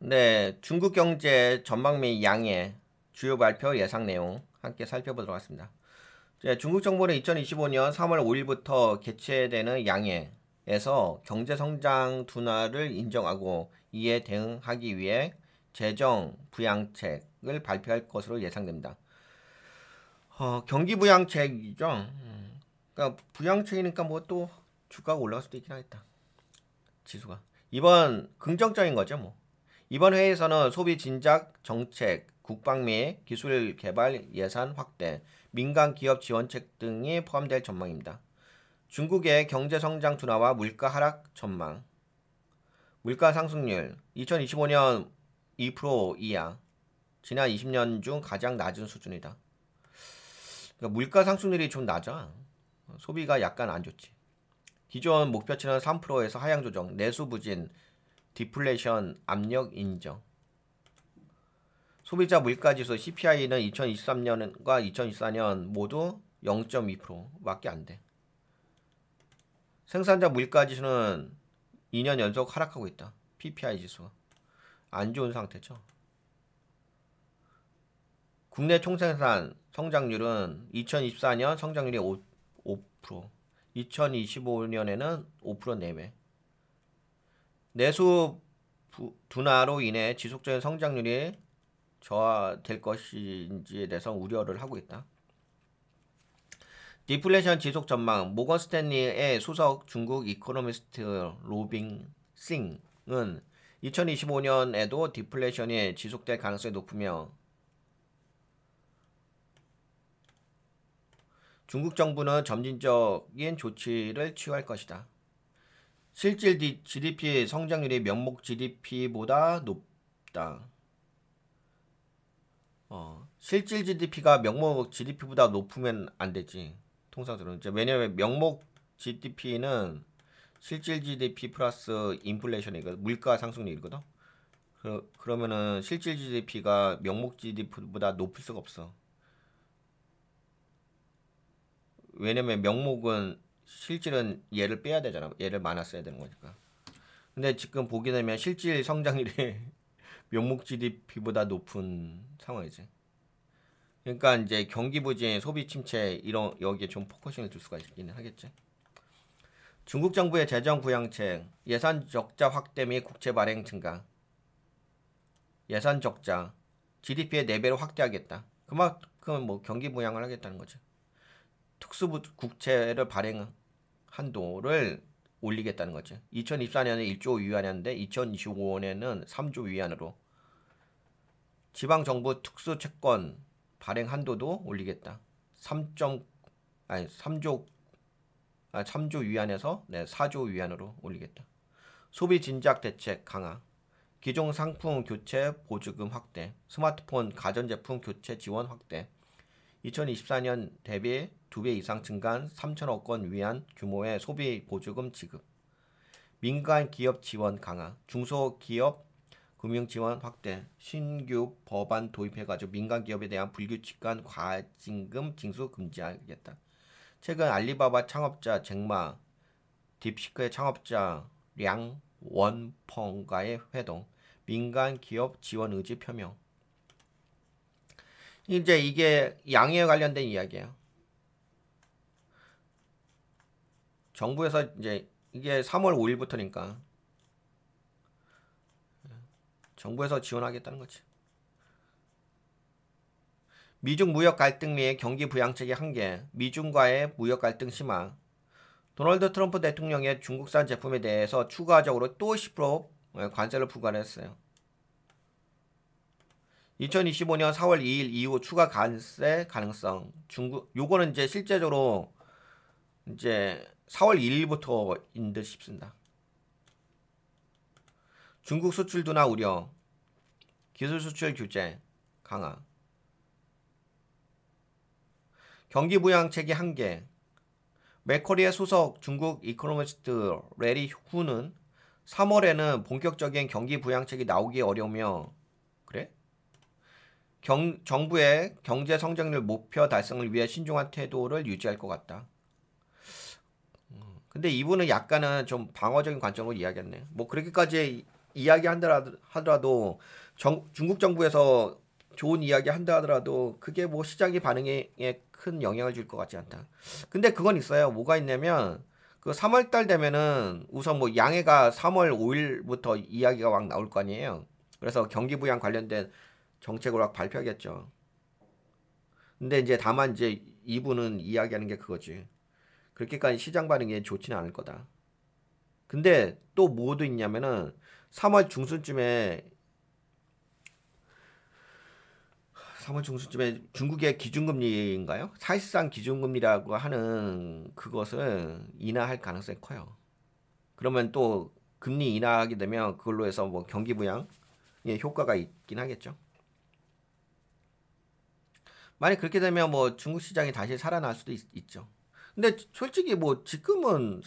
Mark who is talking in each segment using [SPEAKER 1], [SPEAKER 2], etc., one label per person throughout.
[SPEAKER 1] 네, 중국 경제 전망 및 양해 주요 발표 예상 내용 함께 살펴보도록 하겠습니다. 중국 정부는 2025년 3월 5일부터 개최되는 양해에서 경제 성장 둔화를 인정하고 이에 대응하기 위해 재정 부양책을 발표할 것으로 예상됩니다. 경기 부양책이죠. 그러니까 부양책이니까 뭐 또 주가가 올라갈 수도 있긴 하겠다. 지수가. 이번 긍정적인 거죠, 뭐. 이번 회의에서는 소비 진작 정책, 국방 및 기술 개발 예산 확대, 민간 기업 지원책 등이 포함될 전망입니다. 중국의 경제 성장 둔화와 물가 하락 전망. 물가 상승률 2025년 2% 이하. 지난 20년 중 가장 낮은 수준이다. 그러니까 물가 상승률이 좀 낮아. 소비가 약간 안 좋지. 기존 목표치는 3%에서 하향 조정, 내수 부진, 디플레이션 압력 인정. 소비자 물가지수 CPI는 2023년과 2024년 모두 0.2%밖에 안 돼. 생산자 물가지수는 2년 연속 하락하고 있다. PPI 지수가. 안 좋은 상태죠. 국내 총생산 성장률은 2024년 성장률이 5%, 2025년에는 5% 내외. 내수 둔화로 인해 지속적인 성장률이 저하될 것인지에 대해서 우려를 하고 있다. 디플레이션 지속 전망. 모건 스탠리의 수석 중국 이코노미스트 로빙 싱은 2025년에도 디플레이션이 지속될 가능성이 높으며 중국 정부는 점진적인 조치를 취할 것이다. 실질 GDP 성장률이 명목 GDP보다 높다. 실질 GDP가 명목 GDP보다 높으면 안 되지. 통상적으로. 왜냐면 명목 GDP는 실질 GDP 플러스 인플레이션이거든. 물가 상승률이거든. 그러면은 실질 GDP가 명목 GDP보다 높을 수가 없어. 왜냐면 명목은 실질은 얘를 빼야 되잖아. 얘를 많았어야 되는 거니까. 근데 지금 보게 되면 실질 성장률이 명목 GDP보다 높은 상황이지. 그러니까 이제 경기 부진, 소비 침체 이런 여기에 좀 포커싱을 둘 수가 있기는 하겠지. 중국 정부의 재정 부양책, 예산 적자 확대 및 국채 발행 증가. 예산 적자, GDP의 4배로 확대하겠다. 그만큼 뭐 경기 부양을 하겠다는 거지. 특수 국채를 발행 한도를 올리겠다는 거지. 2024년에 1조 위안이었는데 2025년에는 3조 위안으로. 지방정부 특수채권 발행 한도도 올리겠다. 3조 위안에서 4조 위안으로 올리겠다. 소비 진작 대책 강화. 기존 상품 교체 보조금 확대. 스마트폰 가전제품 교체 지원 확대. 2024년 대비 2배 이상 증가한 3천억 원 위안 규모의 소비 보조금 지급. 민간 기업 지원 강화. 중소기업 금융 지원 확대. 신규 법안 도입해가지고 민간 기업에 대한 불규칙한 과징금 징수 금지하겠다. 최근 알리바바 창업자 잭마, 딥시크의 창업자 량 원펑과의 회동. 민간 기업 지원 의지 표명. 이제 이게 양해에 관련된 이야기예요. 정부에서 이제 이게 3월 5일부터니까 정부에서 지원하겠다는 거지. 미중 무역 갈등 및 경기 부양책의 한계, 미중과의 무역 갈등 심화. 도널드 트럼프 대통령의 중국산 제품에 대해서 추가적으로 또 10% 관세를 부과했어요. 2025년 4월 2일 이후 추가 관세 가능성. 요거는 이제 실제적으로 이제 4월 1일부터인 듯 싶습니다. 중국 수출 둔화 우려. 기술 수출 규제 강화. 경기 부양책의 한계. 맥커리의 소속 중국 이코노미스트 레리 후는 3월에는 본격적인 경기 부양책이 나오기 어려우며 그래? 정부의 경제 성장률 목표 달성을 위해 신중한 태도를 유지할 것 같다. 근데 이분은 약간은 좀 방어적인 관점으로 이야기했네. 뭐 그렇게까지 이야기 하더라도 중국 정부에서 좋은 이야기 한다 하더라도 그게 뭐 시장의 반응에 큰 영향을 줄 것 같지 않다. 근데 그건 있어요. 뭐가 있냐면 그 3월 달 되면은 우선 뭐 양해가 3월 5일부터 이야기가 막 나올 거 아니에요. 그래서 경기 부양 관련된 정책을 막 발표하겠죠. 근데 이제 다만 이제 이분은 이야기하는 게 그거지. 그렇게까지 시장 반응이 좋지는 않을 거다. 근데 또 뭐도 있냐면은 3월 중순쯤에 3월 중순쯤에 중국의 기준금리인가요? 사실상 기준금리라고 하는 그것을 인하할 가능성이 커요. 그러면 또 금리 인하하게 되면 그걸로 해서 뭐 경기 부양에 효과가 있긴 하겠죠. 만약 그렇게 되면 뭐 중국 시장이 다시 살아날 수도 있죠. 근데 솔직히 뭐 지금은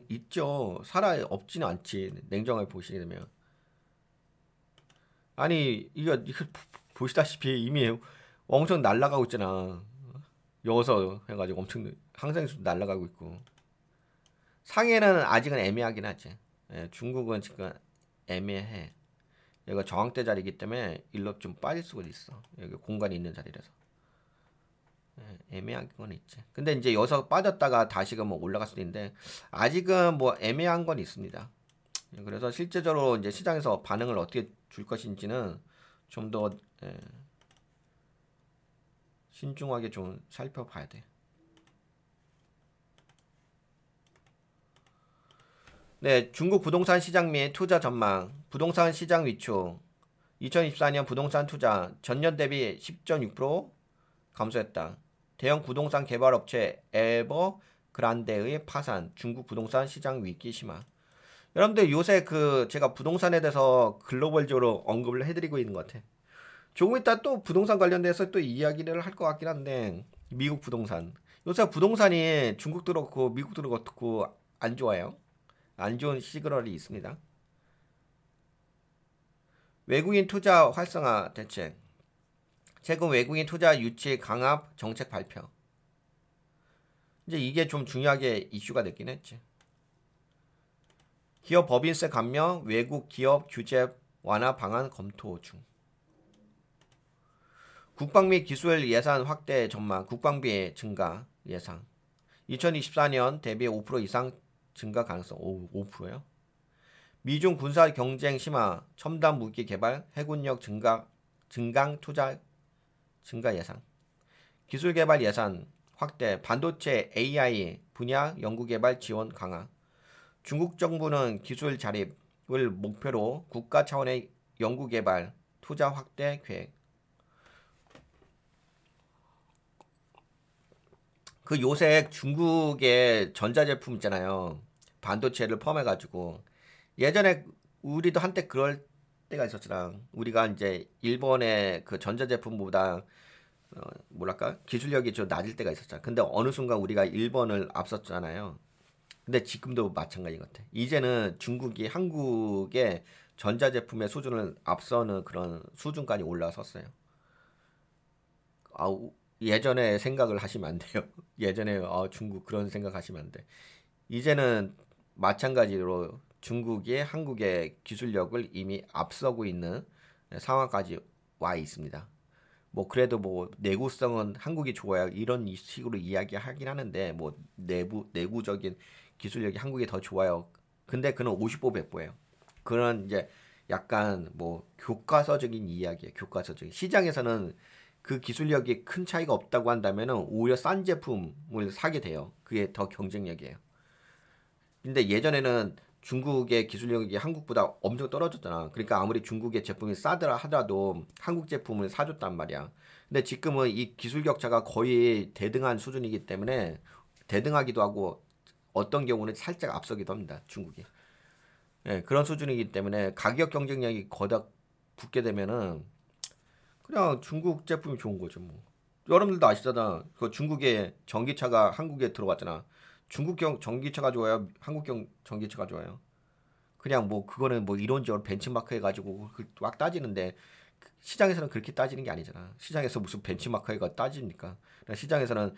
[SPEAKER 1] 있죠. 살아 없지는 않지. 냉정하게 보시게 되면. 아니 이거 보시다시피 이미 엄청 날아가고 있잖아. 여서 해가지고 엄청 항상수 날아가고 있고. 상해는 아직은 애매하긴 하지. 예, 중국은 지금 애매해. 여기가 저항대 자리이기 때문에 일로 좀 빠질 수가 있어. 여기 공간이 있는 자리라서. 예, 애매한 건 있지. 근데 이제 여기서 빠졌다가 다시금 뭐 올라갈 수도 있는데 아직은 뭐 애매한 건 있습니다. 예, 그래서 실제적으로 이제 시장에서 반응을 어떻게 줄 것인지는 좀더 신중하게 좀 살펴봐야 돼. 네, 중국 부동산 시장 및 투자 전망, 부동산 시장 위축. 2024년 부동산 투자 전년 대비 10.6% 감소했다. 대형 부동산 개발 업체 에버그란데의 파산, 중국 부동산 시장 위기 심화. 여러분들 요새 그 제가 부동산에 대해서 글로벌적으로 언급을 해드리고 있는 것 같아. 조금 이따 또 부동산 관련돼서 또 이야기를 할 것 같긴 한데 미국 부동산. 요새 부동산이 중국도 그렇고 미국도 그렇고 안 좋아요. 안 좋은 시그널이 있습니다. 외국인 투자 활성화 대책. 최근 외국인 투자 유치 강압 정책 발표. 이제 이게 좀 중요하게 이슈가 됐긴 했지. 기업 법인세 감면, 외국 기업 규제 완화 방안 검토 중. 국방비 기술 예산 확대 전망, 국방비 증가 예상. 2024년 대비 5% 이상 증가 가능성. 5%요? 미중 군사 경쟁 심화, 첨단 무기 개발, 해군력 증강 투자 증가 예상. 기술 개발 예산 확대, 반도체 AI 분야 연구개발 지원 강화. 중국 정부는 기술 자립을 목표로 국가 차원의 연구개발 투자 확대 계획. 그 요새 중국의 전자제품 있잖아요. 반도체를 포함해가지고 예전에 우리도 한때 그럴 때가 있었잖아. 우리가 이제 일본의 그 전자제품보다 뭐랄까 기술력이 좀 낮을 때가 있었잖아. 근데 어느 순간 우리가 일본을 앞섰잖아요. 근데 지금도 마찬가지 같아. 이제는 중국이 한국의 전자제품의 수준을 앞서는 그런 수준까지 올라섰어요. 예전에 생각을 하시면 안 돼요. 예전에 중국 그런 생각하시면 안 돼. 이제는 마찬가지로 중국이 한국의 기술력을 이미 앞서고 있는 상황까지 와 있습니다. 뭐 그래도 뭐 내구성은 한국이 좋아요. 이런 식으로 이야기하긴 하는데 뭐 내구적인 기술력이 한국이 더 좋아요. 근데 그는 50보 100보예요. 그런 이제 약간 뭐 교과서적인 이야기예요. 교과서적인. 시장에서는 그 기술력이 큰 차이가 없다고 한다면은 오히려 싼 제품을 사게 돼요. 그게 더 경쟁력이에요. 근데 예전에는 중국의 기술력이 한국보다 엄청 떨어졌잖아. 그러니까 아무리 중국의 제품이 싸더라 하더라도 한국 제품을 사줬단 말이야. 근데 지금은 이 기술 격차가 거의 대등한 수준이기 때문에 대등하기도 하고 어떤 경우는 살짝 앞서기도 합니다. 중국이. 예, 그런 수준이기 때문에 가격 경쟁력이 거다 붙게 되면은 그냥 중국 제품이 좋은 거죠, 뭐. 여러분들도 아시잖아. 그 중국의 전기차가 한국에 들어왔잖아. 중국경 전기차가 좋아요? 한국경 전기차가 좋아요? 그냥 뭐 그거는 뭐 이론적으로 벤치마크 해가지고 막 따지는데 시장에서는 그렇게 따지는 게 아니잖아. 시장에서 무슨 벤치마크 해가 따집니까? 그냥 시장에서는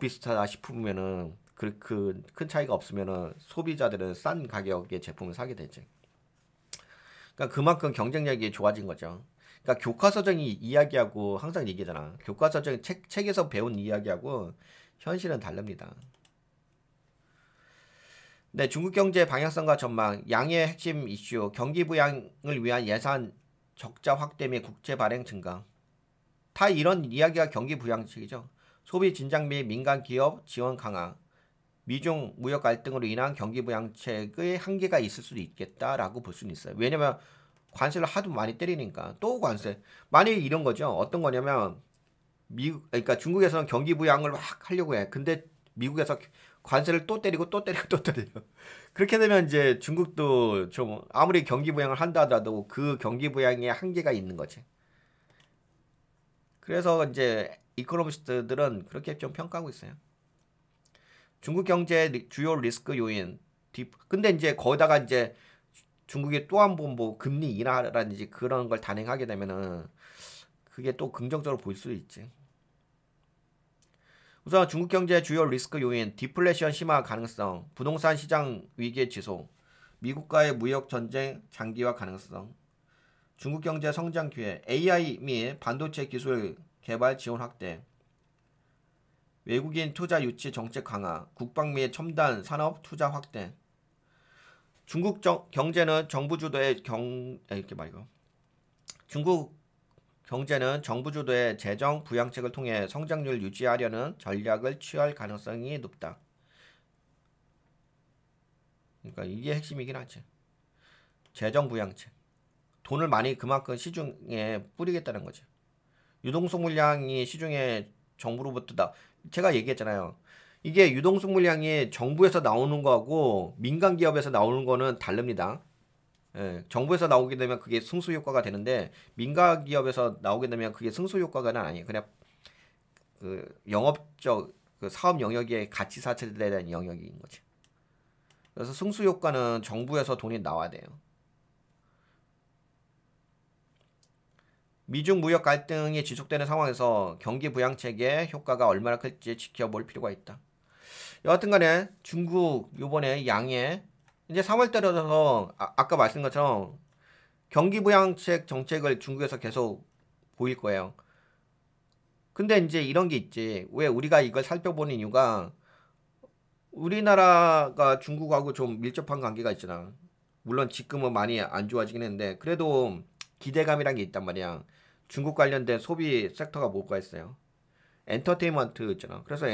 [SPEAKER 1] 비슷하다 싶으면은 그 큰 차이가 없으면은 소비자들은 싼 가격의 제품을 사게 되지. 그러니까 그러니까 그만큼 경쟁력이 좋아진 거죠. 그러니까 교과서적인 이야기하고 항상 얘기잖아. 교과서적인 책에서 배운 이야기하고 현실은 다릅니다. 네, 중국 경제 방향성과 전망, 양의 핵심 이슈, 경기 부양을 위한 예산 적자 확대 및 국채 발행 증가. 다 이런 이야기가 경기 부양책이죠. 소비 진작 및 민간 기업 지원 강화. 미중 무역 갈등으로 인한 경기 부양책의 한계가 있을 수도 있겠다라고 볼 수는 있어요. 왜냐면 관세를 하도 많이 때리니까 또 관세. 만약에 이런 거죠. 어떤 거냐면 그러니까 중국에서는 경기 부양을 막 하려고 해. 근데 미국에서 관세를 또 때리고 또 때리고 또 때리고. 그렇게 되면 이제 중국도 좀 아무리 경기 부양을 한다 하더라도 그 경기 부양에 한계가 있는 거지. 그래서 이제 이코노미스트들은 그렇게 좀 평가하고 있어요. 중국 경제 주요 리스크 요인. 근데 이제 거기다가 이제 중국이 또 한 번 뭐 금리 인하라든지 그런 걸 단행하게 되면은 그게 또 긍정적으로 보일 수도 있지. 우선 중국 경제 주요 리스크 요인, 디플레이션 심화 가능성, 부동산 시장 위기 지속, 미국과의 무역 전쟁 장기화 가능성, 중국 경제 성장 기회, AI 및 반도체 기술 개발 지원 확대, 외국인 투자 유치 정책 강화, 국방 및 첨단 산업 투자 확대. 중국 경제는 정부 주도의 이렇게 말고. 중국 경제는 정부 주도의 재정 부양책을 통해 성장률 유지하려는 전략을 취할 가능성이 높다. 그러니까 이게 핵심이긴 하지. 재정 부양책. 돈을 많이 그만큼 시중에 뿌리겠다는 거지. 유동성 물량이 시중에 정부로부터 제가 얘기했잖아요. 이게 유동성 물량이 정부에서 나오는 거하고 민간 기업에서 나오는 거는 다릅니다. 예, 정부에서 나오게 되면 그게 승수 효과가 되는데 민간 기업에서 나오게 되면 그게 승수 효과가 아니에요. 그냥 그 영업적 그 사업 영역의 가치 사찰에 대한 영역인 거지. 그래서 승수 효과는 정부에서 돈이 나와야 돼요. 미중 무역 갈등이 지속되는 상황에서 경기 부양책의 효과가 얼마나 클지 지켜볼 필요가 있다. 여하튼 간에 중국 요번에 양해 이제 3월 때라서 아까 말씀드린 것처럼 경기 부양책 정책을 중국에서 계속 보일 거예요. 근데 이제 이런 게 있지. 왜 우리가 이걸 살펴보는 이유가 우리나라가 중국하고 좀 밀접한 관계가 있잖아. 물론 지금은 많이 안 좋아지긴 했는데 그래도 기대감이란 게 있단 말이야. 중국 관련된 소비 섹터가 뭐가 있어요? 엔터테인먼트 있잖아. 그래서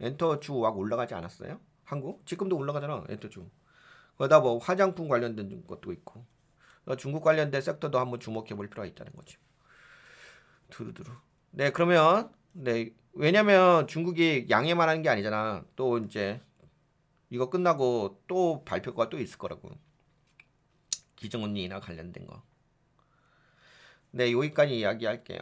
[SPEAKER 1] 엔터주 막 올라가지 않았어요? 한국? 지금도 올라가잖아. 엔터주. 거기다 뭐 화장품 관련된 것도 있고. 중국 관련된 섹터도 한번 주목해 볼 필요가 있다는 거지. 두루두루. 네, 그러면 네, 왜냐면 중국이 양해만 하는 게 아니잖아. 또 이제 이거 끝나고 또 발표가 또 있을 거라고. 기정은리나 관련된 거. 네, 여기까지 이야기할게요.